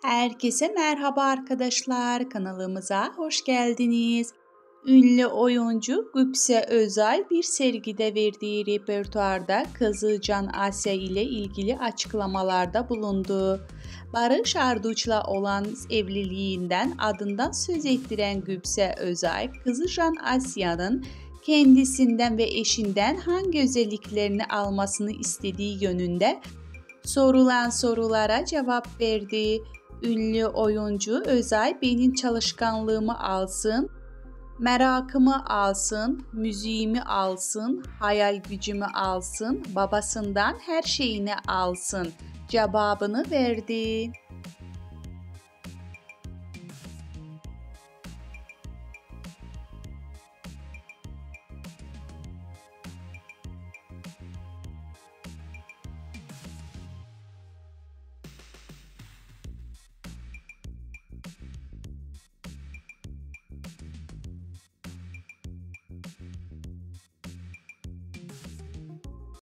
Herkese merhaba arkadaşlar, kanalımıza hoş geldiniz. Ünlü oyuncu Güpse Özay bir sergide verdiği repertuarda kızı Can Asya ile ilgili açıklamalarda bulundu. Barış Arduç'la olan evliliğinden adından söz ettiren Güpse Özay, kızı Can Asya'nın kendisinden ve eşinden hangi özelliklerini almasını istediği yönünde sorulan sorulara cevap verdi. Ünlü oyuncu Özay benim çalışkanlığımı alsın, merakımı alsın, müziğimi alsın, hayal gücümü alsın, babasından her şeyini alsın cevabını verdi.